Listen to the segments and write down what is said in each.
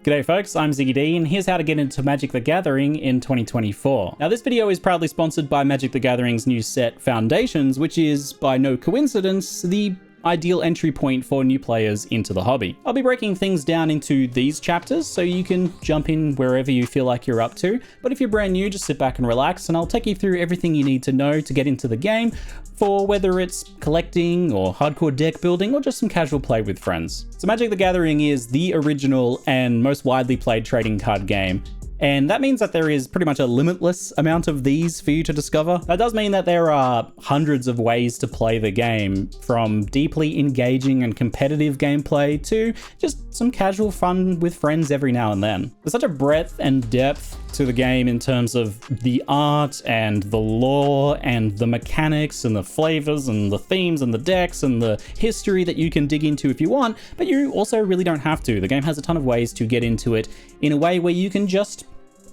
G'day folks, I'm Ziggy D, and here's how to get into Magic the Gathering in 2024. Now this video is proudly sponsored by Magic the Gathering's new set Foundations, which is, by no coincidence, the ideal entry point for new players into the hobby. I'll be breaking things down into these chapters so you can jump in wherever you feel like you're up to, but if you're brand new, just sit back and relax and I'll take you through everything you need to know to get into the game, for whether it's collecting or hardcore deck building or just some casual play with friends. So Magic the Gathering is the original and most widely played trading card game, and that means that there is pretty much a limitless amount of these for you to discover. That does mean that there are hundreds of ways to play the game, from deeply engaging and competitive gameplay to just some casual fun with friends every now and then. There's such a breadth and depth to the game in terms of the art and the lore and the mechanics and the flavors and the themes and the decks and the history that you can dig into if you want, but you also really don't have to. The game has a ton of ways to get into it in a way where you can just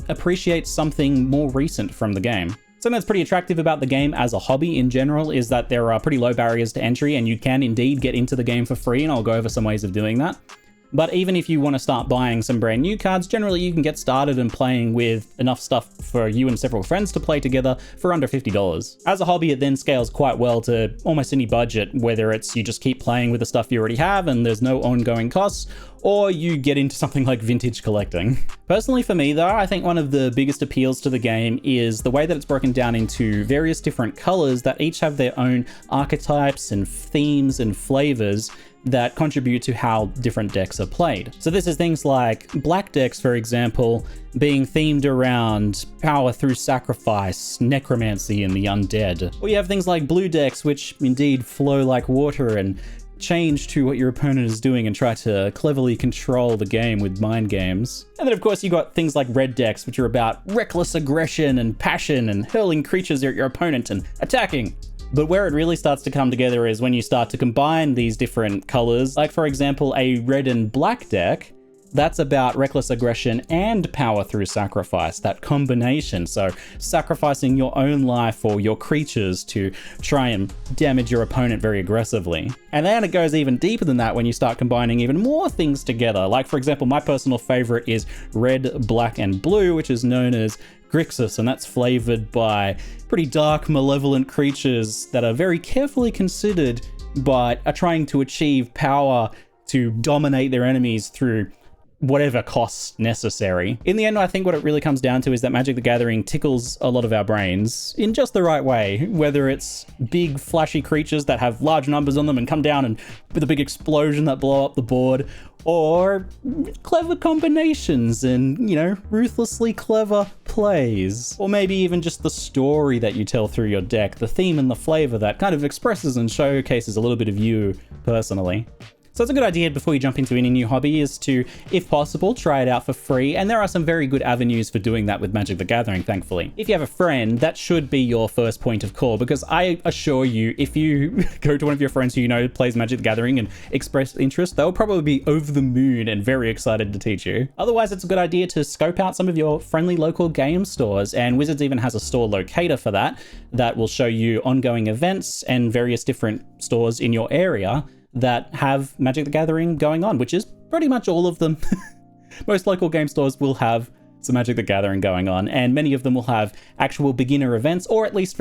appreciate something more recent from the game. Something that's pretty attractive about the game as a hobby in general is that there are pretty low barriers to entry and you can indeed get into the game for free, and I'll go over some ways of doing that. But even if you want to start buying some brand new cards, generally you can get started and playing with enough stuff for you and several friends to play together for under $50. As a hobby, it then scales quite well to almost any budget, whether it's you just keep playing with the stuff you already have and there's no ongoing costs, or you get into something like vintage collecting. Personally for me though, I think one of the biggest appeals to the game is the way that it's broken down into various different colors that each have their own archetypes and themes and flavors that contribute to how different decks are played. So this is things like black decks, for example, being themed around power through sacrifice, necromancy, and the undead. Or you have things like blue decks, which indeed flow like water and change to what your opponent is doing and try to cleverly control the game with mind games. And then of course you got things like red decks, which are about reckless aggression and passion and hurling creatures at your opponent and attacking. But where it really starts to come together is when you start to combine these different colors. Like for example, a red and black deck, that's about reckless aggression and power through sacrifice, that combination. So sacrificing your own life or your creatures to try and damage your opponent very aggressively. And then it goes even deeper than that when you start combining even more things together. Like for example, my personal favorite is red, black, and blue, which is known as Grixis, and that's flavored by pretty dark, malevolent creatures that are very carefully considered, but are trying to achieve power to dominate their enemies through whatever costs necessary. In the end, I think what it really comes down to is that Magic the Gathering tickles a lot of our brains in just the right way, whether it's big flashy creatures that have large numbers on them and come down and with a big explosion that blow up the board, or clever combinations and, you know, ruthlessly clever plays. Or maybe even just the story that you tell through your deck, the theme and the flavor that kind of expresses and showcases a little bit of you personally. So it's a good idea before you jump into any new hobby is to, if possible, try it out for free. And there are some very good avenues for doing that with Magic the Gathering, thankfully. If you have a friend, that should be your first point of call, because I assure you, if you go to one of your friends who you know plays Magic the Gathering and express interest, they'll probably be over the moon and very excited to teach you. Otherwise, it's a good idea to scope out some of your friendly local game stores, and Wizards even has a store locator for that, that will show you ongoing events and various different stores in your area that have Magic the Gathering going on, which is pretty much all of them. Most local game stores will have some Magic the Gathering going on, and many of them will have actual beginner events, or at least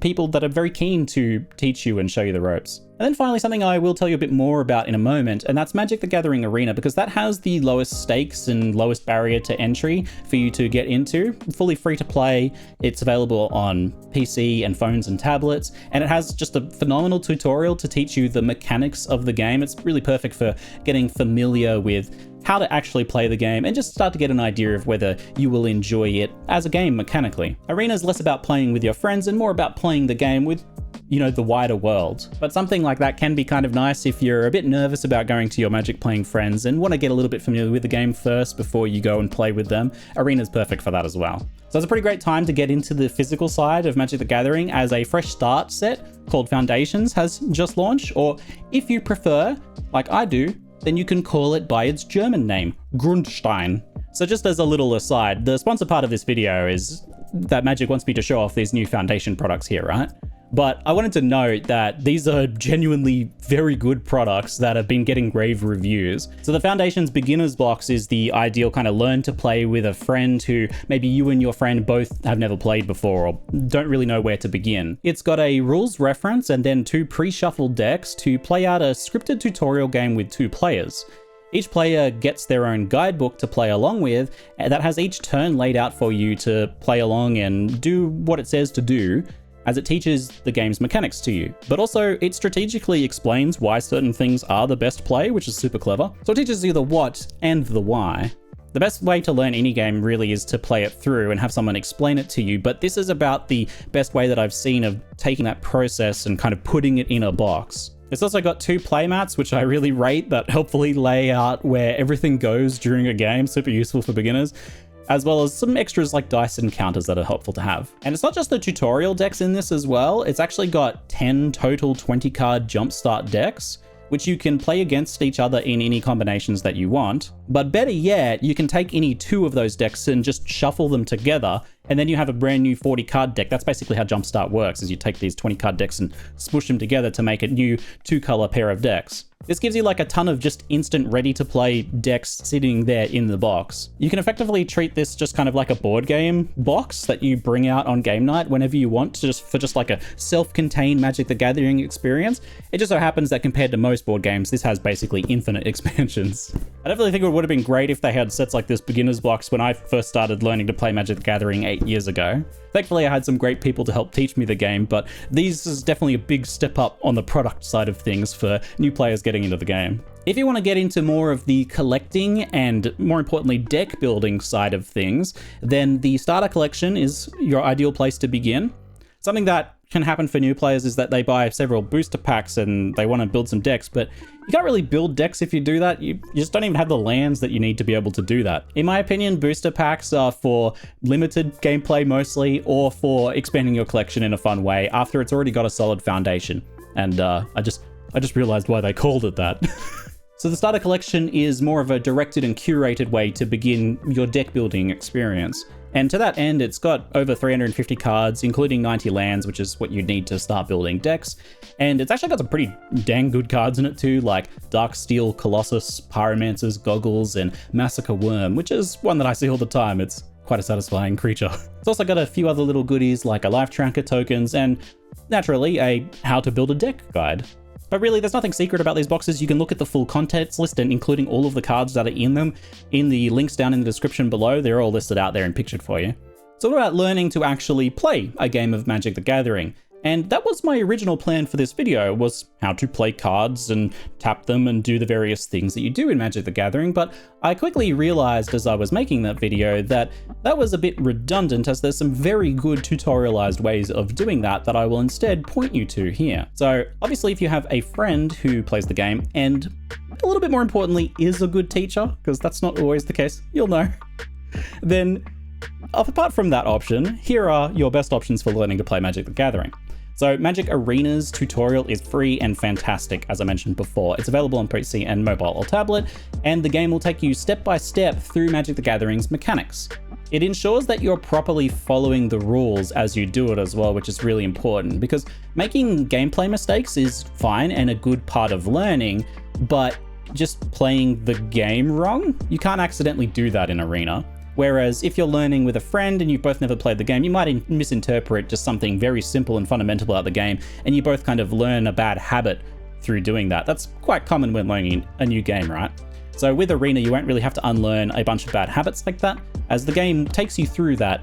people that are very keen to teach you and show you the ropes. And then finally, something I will tell you a bit more about in a moment, and that's Magic the Gathering Arena, because that has the lowest stakes and lowest barrier to entry for you to get into. Fully free to play. It's available on PC and phones and tablets, and it has just a phenomenal tutorial to teach you the mechanics of the game. It's really perfect for getting familiar with how to actually play the game and just start to get an idea of whether you will enjoy it as a game mechanically. Arena is less about playing with your friends and more about playing the game with, you know, the wider world. But something like that can be kind of nice if you're a bit nervous about going to your Magic playing friends and want to get a little bit familiar with the game first before you go and play with them. Arena's perfect for that as well. So it's a pretty great time to get into the physical side of Magic the Gathering, as a fresh start set called Foundations has just launched, or if you prefer, like I do, then you can call it by its German name, Grundstein. So just as a little aside, the sponsor part of this video is that Magic wants me to show off these new Foundation products here, right? But I wanted to note that these are genuinely very good products that have been getting rave reviews. So the Foundations Beginner's Box is the ideal kind of learn to play with a friend who maybe you and your friend both have never played before or don't really know where to begin. It's got a rules reference and then 2 pre-shuffled decks to play out a scripted tutorial game with 2 players. Each player gets their own guidebook to play along with that has each turn laid out for you to play along and do what it says to do, as it teaches the game's mechanics to you. But also, it strategically explains why certain things are the best play, which is super clever. So it teaches you the what and the why. The best way to learn any game really is to play it through and have someone explain it to you, but this is about the best way that I've seen of taking that process and kind of putting it in a box. It's also got 2 playmats, which I really rate, that helpfully lay out where everything goes during a game, super useful for beginners, as well as some extras like dice and counters that are helpful to have. And it's not just the tutorial decks in this as well, it's actually got 10 total 20 card jumpstart decks, which you can play against each other in any combinations that you want. But better yet, you can take any 2 of those decks and just shuffle them together, and then you have a brand new 40 card deck. That's basically how Jumpstart works, is you take these 20 card decks and smush them together to make a new 2-color pair of decks. This gives you like a ton of just instant ready to play decks sitting there in the box. You can effectively treat this just kind of like a board game box that you bring out on game night whenever you want, for just like a self-contained Magic the Gathering experience. It just so happens that compared to most board games, this has basically infinite expansions. I definitely think it would have been great if they had sets like this beginner's box when I first started learning to play Magic the Gathering 8 years ago. Thankfully, I had some great people to help teach me the game, but these is definitely a big step up on the product side of things for new players getting into the game. If you want to get into more of the collecting and, more importantly, deck building side of things, then the starter collection is your ideal place to begin. Something that can happen for new players is that they buy several booster packs and they want to build some decks, but you can't really build decks if you do that. You just don't even have the lands that you need to be able to do that. In my opinion, booster packs are for limited gameplay mostly, or for expanding your collection in a fun way after it's already got a solid foundation. And I just realized why they called it that. So the starter collection is more of a directed and curated way to begin your deck building experience. And to that end, it's got over 350 cards, including 90 lands, which is what you need to start building decks. And it's actually got some pretty dang good cards in it too, like Darksteel Colossus, Pyromancer's Goggles, and Massacre Worm, which is one that I see all the time. It's quite a satisfying creature. It's also got a few other little goodies like a Life Tracker tokens and, naturally, a how to build a deck guide. But really, there's nothing secret about these boxes. You can look at the full contents list and including all of the cards that are in them in the links down in the description below. They're all listed out there and pictured for you. So what about learning to actually play a game of Magic the Gathering? And that was my original plan for this video, was how to play cards and tap them and do the various things that you do in Magic the Gathering, but I quickly realized as I was making that video that that was a bit redundant, as there's some very good tutorialized ways of doing that I will instead point you to here. So obviously if you have a friend who plays the game and, a little bit more importantly, is a good teacher, because that's not always the case, you'll know, then apart from that option, here are your best options for learning to play Magic the Gathering. So Magic Arena's tutorial is free and fantastic, as I mentioned before. It's available on PC and mobile or tablet, and the game will take you step by step through Magic the Gathering's mechanics. It ensures that you're properly following the rules as you do it as well, which is really important, because making gameplay mistakes is fine and a good part of learning, but just playing the game wrong, you can't accidentally do that in Arena. Whereas if you're learning with a friend and you've both never played the game, you might misinterpret just something very simple and fundamental about the game, and you both kind of learn a bad habit through doing that. That's quite common when learning a new game, right? So with Arena, you won't really have to unlearn a bunch of bad habits like that, as the game takes you through that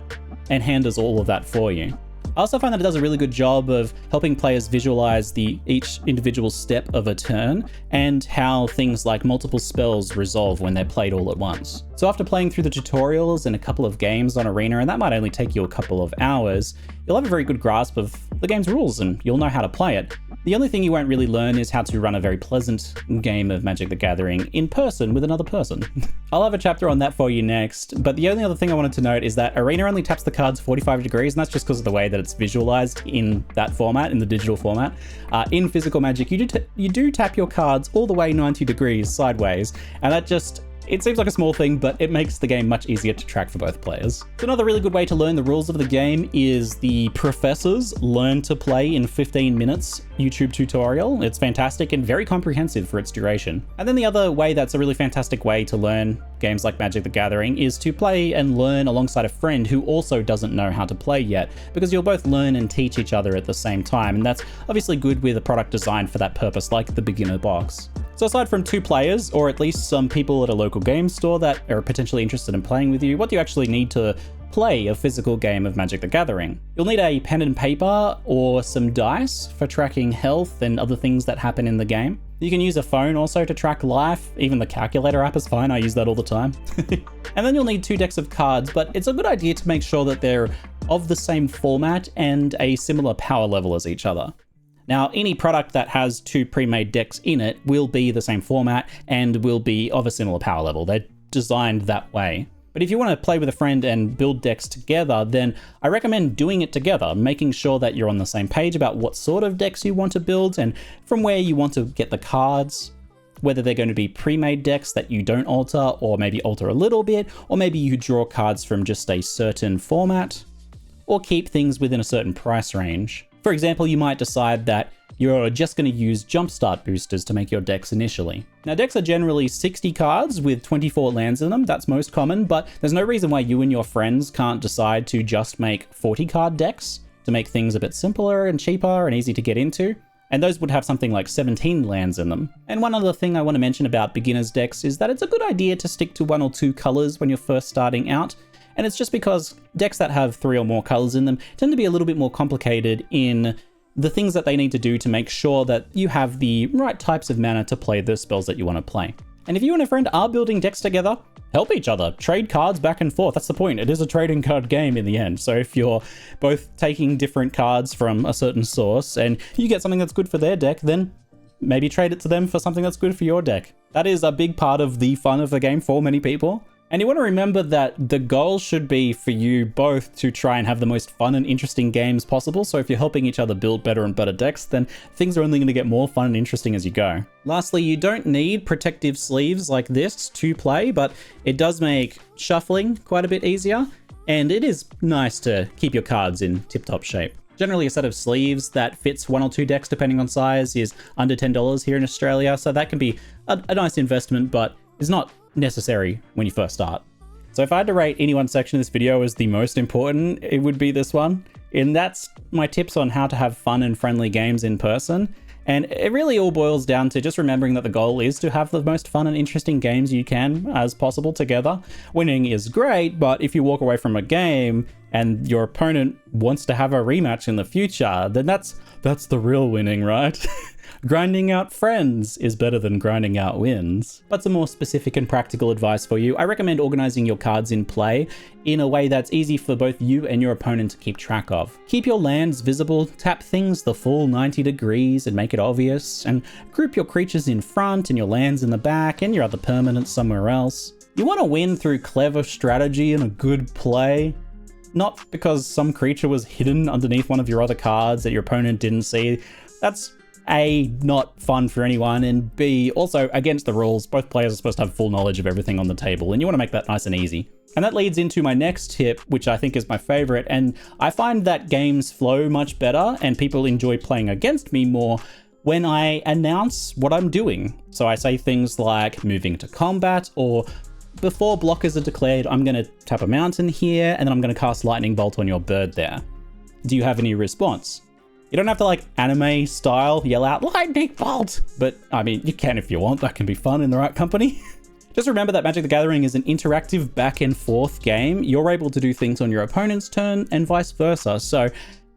and handles all of that for you. I also find that it does a really good job of helping players visualize each individual step of a turn and how things like multiple spells resolve when they're played all at once. So after playing through the tutorials and a couple of games on Arena, and that might only take you a couple of hours, you'll have a very good grasp of the game's rules and you'll know how to play it. The only thing you won't really learn is how to run a very pleasant game of Magic the Gathering in person with another person. I'll have a chapter on that for you next, but the only other thing I wanted to note is that Arena only taps the cards 45 degrees, and that's just because of the way that it's visualized in that format, in the digital format. In physical Magic, you do tap your cards all the way 90 degrees sideways, and that just It seems like a small thing, but it makes the game much easier to track for both players. So another really good way to learn the rules of the game is the Professor's Learn to Play in 15 Minutes YouTube tutorial. It's fantastic and very comprehensive for its duration. And then the other way that's a really fantastic way to learn games like Magic the Gathering is to play and learn alongside a friend who also doesn't know how to play yet, because you'll both learn and teach each other at the same time, and that's obviously good with a product designed for that purpose, like the beginner box. So aside from 2 players, or at least some people at a local game store that are potentially interested in playing with you, what do you actually need to play a physical game of Magic the Gathering? You'll need a pen and paper or some dice for tracking health and other things that happen in the game. You can use a phone also to track life. Even the calculator app is fine, I use that all the time. And then you'll need 2 decks of cards, but it's a good idea to make sure that they're of the same format and a similar power level as each other. Now, any product that has 2 pre-made decks in it will be the same format and will be of a similar power level. They're designed that way. But if you want to play with a friend and build decks together, then I recommend doing it together, making sure that you're on the same page about what sort of decks you want to build and from where you want to get the cards, whether they're going to be pre-made decks that you don't alter or maybe alter a little bit, or maybe you draw cards from just a certain format, or keep things within a certain price range. For example, you might decide that you're just going to use jumpstart boosters to make your decks initially. Now, decks are generally 60 cards with 24 lands in them. That's most common, but there's no reason why you and your friends can't decide to just make 40 card decks to make things a bit simpler and cheaper and easy to get into. And those would have something like 17 lands in them. And one other thing I want to mention about beginners decks is that it's a good idea to stick to 1 or 2 colors when you're first starting out. And it's just because decks that have 3 or more colors in them tend to be a little bit more complicated in the things that they need to do to make sure that you have the right types of mana to play the spells that you want to play. And if you and a friend are building decks together, help each other, trade cards back and forth. That's the point. It is a trading card game in the end. So if you're both taking different cards from a certain source and you get something that's good for their deck, then maybe trade it to them for something that's good for your deck. That is a big part of the fun of the game for many people. And you want to remember that the goal should be for you both to try and have the most fun and interesting games possible. So if you're helping each other build better and better decks, then things are only going to get more fun and interesting as you go. Lastly, you don't need protective sleeves like this to play, but it does make shuffling quite a bit easier. And it is nice to keep your cards in tip-top shape. Generally, a set of sleeves that fits 1 or 2 decks, depending on size, is under $10 here in Australia. So that can be a nice investment, but is not necessary when you first start. So if I had to rate any one section of this video as the most important, it would be this one. And that's my tips on how to have fun and friendly games in person. And it really all boils down to just remembering that the goal is to have the most fun and interesting games you can as possible together. Winning is great, but if you walk away from a game and your opponent wants to have a rematch in the future, then that's the real winning, right? Grinding out friends is better than grinding out wins. But some more specific and practical advice for you. I recommend organizing your cards in play in a way that's easy for both you and your opponent to keep track of. Keep your lands visible, tap things the full 90 degrees and make it obvious, and group your creatures in front and your lands in the back and your other permanents somewhere else. You want to win through clever strategy and a good play, not because some creature was hidden underneath one of your other cards that your opponent didn't see. That's A, not fun for anyone, and B, also against the rules. Both players are supposed to have full knowledge of everything on the table, and you want to make that nice and easy. And that leads into my next tip, which I think is my favorite, and I find that games flow much better and people enjoy playing against me more when I announce what I'm doing. So I say things like moving to combat, or before blockers are declared, I'm going to tap a mountain here, and then I'm going to cast lightning bolt on your bird there. Do you have any response? You don't have to like anime style yell out lightning bolt, but I mean, you can if you want. That can be fun in the right company. Just remember that Magic the Gathering is an interactive back and forth game. You're able to do things on your opponent's turn and vice versa. So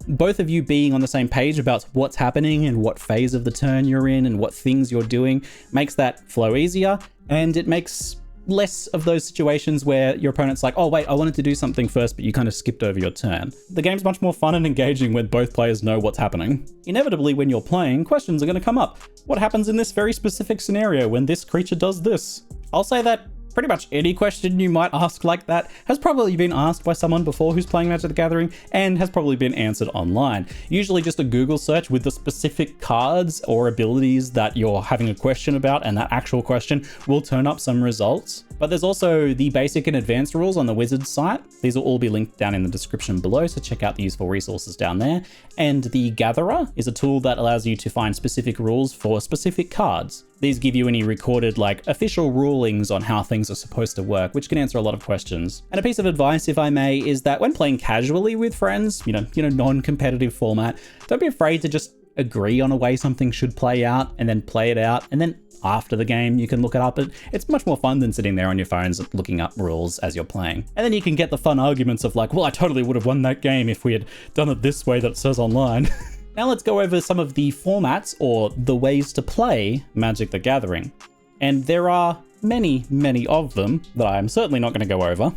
both of you being on the same page about what's happening and what phase of the turn you're in and what things you're doing makes that flow easier, and it makes less of those situations where your opponent's like, oh wait, I wanted to do something first, but you kind of skipped over your turn. The game's much more fun and engaging when both players know what's happening. Inevitably, when you're playing, questions are going to come up. What happens in this very specific scenario when this creature does this? I'll say that pretty much any question you might ask like that has probably been asked by someone before who's playing Magic the Gathering and has probably been answered online. Usually just a Google search with the specific cards or abilities that you're having a question about, and that actual question will turn up some results. But there's also the basic and advanced rules on the Wizards site. These will all be linked down in the description below, so check out the useful resources down there. And the Gatherer is a tool that allows you to find specific rules for specific cards. These give you any recorded, like, official rulings on how things are supposed to work, which can answer a lot of questions. And a piece of advice, if I may, is that when playing casually with friends, non-competitive format, don't be afraid to just agree on a way something should play out and then play it out, and then after the game you can look it up. It's much more fun than sitting there on your phones looking up rules as you're playing. And then you can get the fun arguments of like, well, I totally would have won that game if we had done it this way that it says online. Now let's go over some of the formats or the ways to play Magic the Gathering. And there are many, many of them that I'm certainly not going to go over,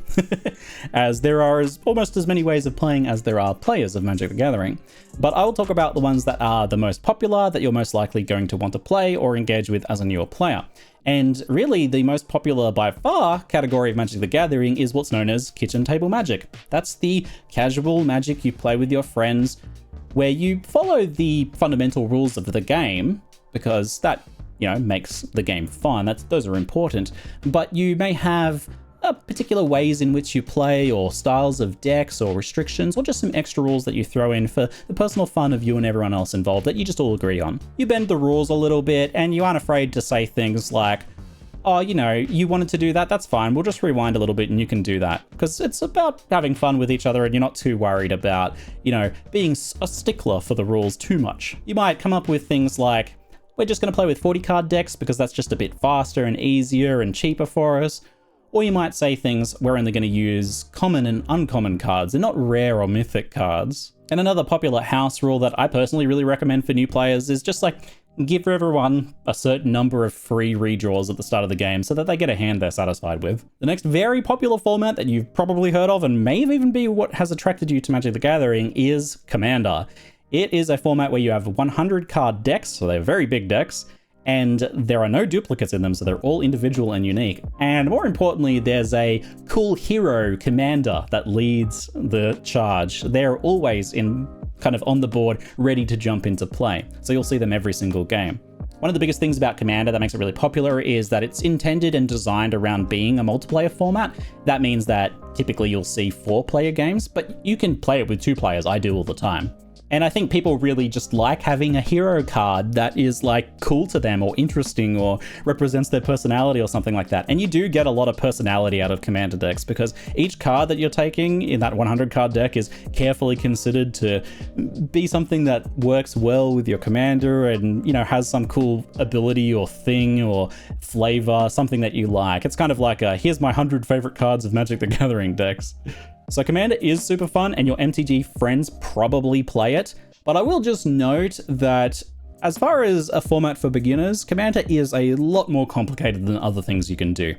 as there are almost as many ways of playing as there are players of Magic the Gathering. But I will talk about the ones that are the most popular, that you're most likely going to want to play or engage with as a newer player. And really, the most popular by far category of Magic the Gathering is what's known as kitchen table magic. That's the casual magic you play with your friends, where you follow the fundamental rules of the game, because that makes the game fun. Those are important. But you may have particular ways in which you play, or styles of decks, or restrictions, or just some extra rules that you throw in for the personal fun of you and everyone else involved that you just all agree on. You bend the rules a little bit, and you aren't afraid to say things like, oh, you wanted to do that, that's fine, we'll just rewind a little bit and you can do that. Because it's about having fun with each other and you're not too worried about, being a stickler for the rules too much. You might come up with things like, we're just going to play with 40 card decks because that's just a bit faster and easier and cheaper for us. Or you might say things, we're only going to use common and uncommon cards and not rare or mythic cards. And another popular house rule that I personally really recommend for new players is just like, give everyone a certain number of free redraws at the start of the game so that they get a hand they're satisfied with. The next very popular format that you've probably heard of and may even be what has attracted you to Magic the Gathering is Commander. It is a format where you have 100 card decks, so they're very big decks, and there are no duplicates in them, so they're all individual and unique. And more importantly, there's a cool hero commander that leads the charge. They're always kind of on the board, ready to jump into play. So you'll see them every single game. One of the biggest things about Commander that makes it really popular is that it's intended and designed around being a multiplayer format. That means that typically you'll see 4-player games, but you can play it with 2 players. I do all the time. And I think people really just like having a hero card that is like cool to them or interesting or represents their personality or something like that. And you do get a lot of personality out of Commander decks because each card that you're taking in that 100 card deck is carefully considered to be something that works well with your commander and, has some cool ability or thing or flavor, something that you like. It's kind of like here's my 100 favorite cards of Magic the Gathering decks. So Commander is super fun and your MTG friends probably play it, but I will just note that as far as a format for beginners, Commander is a lot more complicated than other things you can do.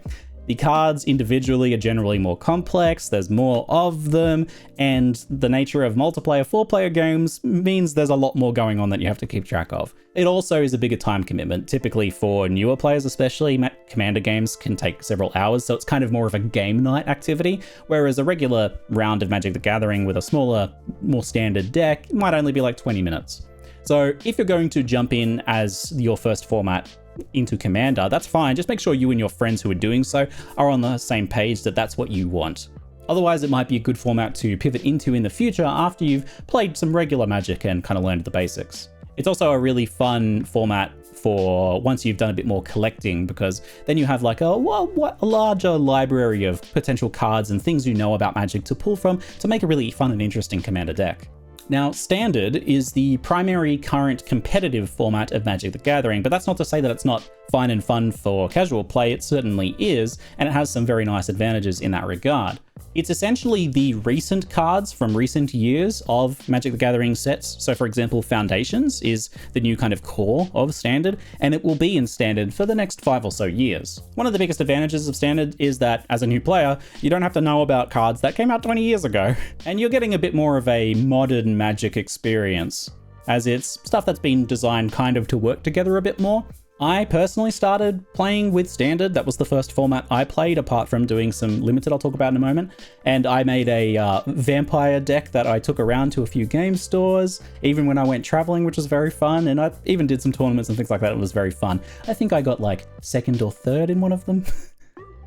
The cards individually are generally more complex, there's more of them, and the nature of multiplayer 4-player games means there's a lot more going on that you have to keep track of. It also is a bigger time commitment. Typically for newer players especially, Commander games can take several hours, so it's kind of more of a game night activity, whereas a regular round of Magic the Gathering with a smaller, more standard deck might only be like 20 minutes. So if you're going to jump in as your first format into Commander, that's fine. Just make sure you and your friends who are doing so are on the same page that that's what you want. Otherwise, it might be a good format to pivot into in the future after you've played some regular Magic and kind of learned the basics. It's also a really fun format for once you've done a bit more collecting, because then you have like a larger library of potential cards and things you know about Magic to pull from to make a really fun and interesting Commander deck. Now, Standard is the primary current competitive format of Magic the Gathering, but that's not to say that it's not fine and fun for casual play. It certainly is, and it has some very nice advantages in that regard. It's essentially the recent cards from recent years of Magic the Gathering sets. So for example, Foundations is the new kind of core of Standard, and it will be in Standard for the next 5 or so years. One of the biggest advantages of Standard is that as a new player, you don't have to know about cards that came out 20 years ago, and you're getting a bit more of a modern Magic experience, as it's stuff that's been designed kind of to work together a bit more. I personally started playing with Standard. That was the first format I played, apart from doing some Limited I'll talk about in a moment. And I made a vampire deck that I took around to a few game stores, even when I went traveling, which was very fun. And I even did some tournaments and things like that. It was very fun. I think I got like 2nd or 3rd in one of them.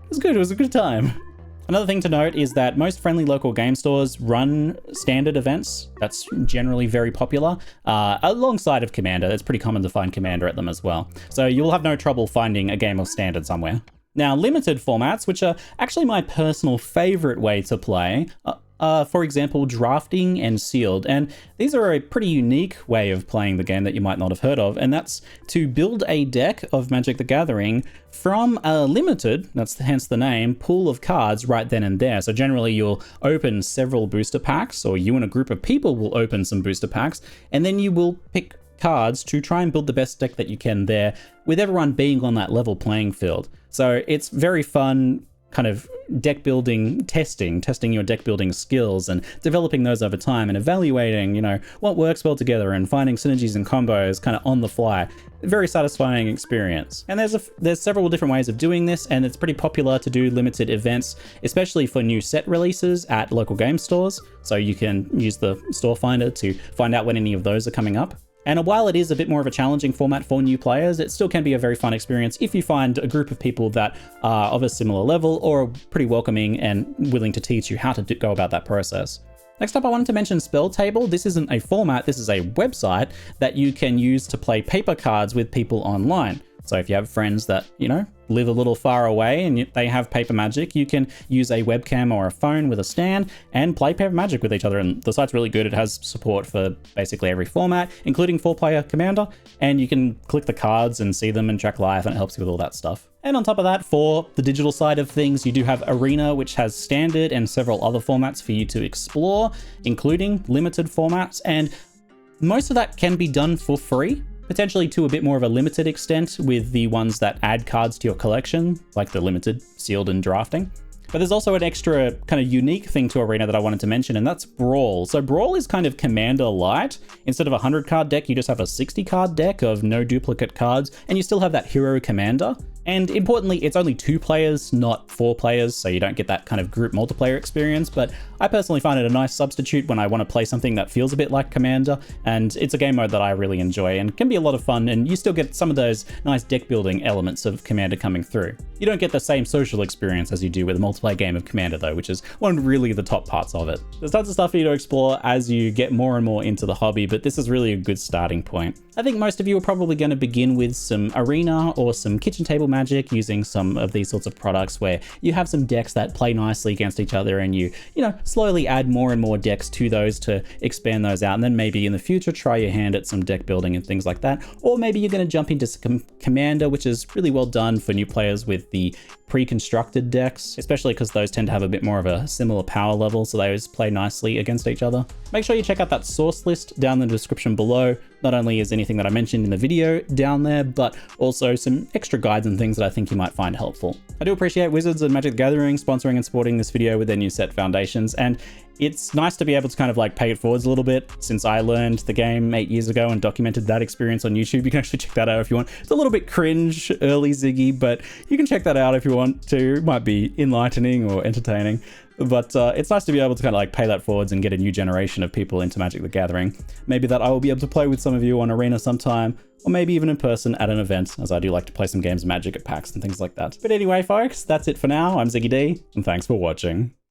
was good. It was a good time. Another thing to note is that most friendly local game stores run standard events. That's generally very popular, alongside of Commander. It's pretty common to find Commander at them as well. So you'll have no trouble finding a game of standard somewhere. Now, limited formats, which are actually my personal favorite way to play, for example, drafting and sealed. And these are a pretty unique way of playing the game that you might not have heard of, and that's to build a deck of Magic the Gathering from a limited, that's hence the name, pool of cards right then and there. So generally you'll open several booster packs, or you and a group of people will open some booster packs, and then you will pick cards to try and build the best deck that you can there, with everyone being on that level playing field. So it's very fun kind of deck building testing your deck building skills and developing those over time and evaluating, you know, what works well together and finding synergies and combos kind of on the fly. Very satisfying experience. And there's several different ways of doing this, and it's pretty popular to do limited events, especially for new set releases at local game stores. So you can use the store finder to find out when any of those are coming up. And while it is a bit more of a challenging format for new players, it still can be a very fun experience if you find a group of people that are of a similar level or are pretty welcoming and willing to teach you how to go about that process. Next up, I wanted to mention Spelltable. This isn't a format, this is a website that you can use to play paper cards with people online. So if you have friends that, you know, live a little far away and they have paper Magic, you can use a webcam or a phone with a stand and play paper Magic with each other. And the site's really good. It has support for basically every format, including 4-player Commander. And you can click the cards and see them and track live, and it helps you with all that stuff. And on top of that, for the digital side of things, you do have Arena, which has standard and several other formats for you to explore, including limited formats. And most of that can be done for free, potentially to a bit more of a limited extent with the ones that add cards to your collection, like the limited, sealed, and drafting. But there's also an extra kind of unique thing to Arena that I wanted to mention, and that's Brawl. So Brawl is kind of Commander light. Instead of a 100-card deck, you just have a 60-card deck of no duplicate cards, and you still have that hero commander. And importantly, it's only 2 players, not 4 players, so you don't get that kind of group multiplayer experience. But I personally find it a nice substitute when I want to play something that feels a bit like Commander, and it's a game mode that I really enjoy and can be a lot of fun, and you still get some of those nice deck building elements of Commander coming through. You don't get the same social experience as you do with a multiplayer game of Commander though, which is one of really the top parts of it. There's tons of stuff for you to explore as you get more and more into the hobby, but this is really a good starting point. I think most of you are probably going to begin with some Arena or some kitchen table Magic, using some of these sorts of products where you have some decks that play nicely against each other, and you know, slowly add more and more decks to those to expand those out, and then maybe in the future try your hand at some deck building and things like that. Or maybe you're going to jump into some Commander, which is really well done for new players with the pre-constructed decks, especially because those tend to have a bit more of a similar power level, so those play nicely against each other. Make sure you check out that source list down in the description below. Not only is anything that I mentioned in the video down there, but also some extra guides and things that I think you might find helpful. I do appreciate Wizards and Magic the Gathering sponsoring and supporting this video with their new set Foundations, and it's nice to be able to kind of like pay it forwards a little bit. Since I learned the game 8 years ago and documented that experience on YouTube, you can actually check that out if you want. It's a little bit cringe, early Ziggy, but you can check that out if you want to. It might be enlightening or entertaining. But it's nice to be able to kind of like pay that forwards and get a new generation of people into Magic the Gathering. Maybe that I will be able to play with some of you on Arena sometime, or maybe even in person at an event, as I do like to play some games of Magic at PAX and things like that. But anyway, folks, that's it for now. I'm Ziggy D, and thanks for watching.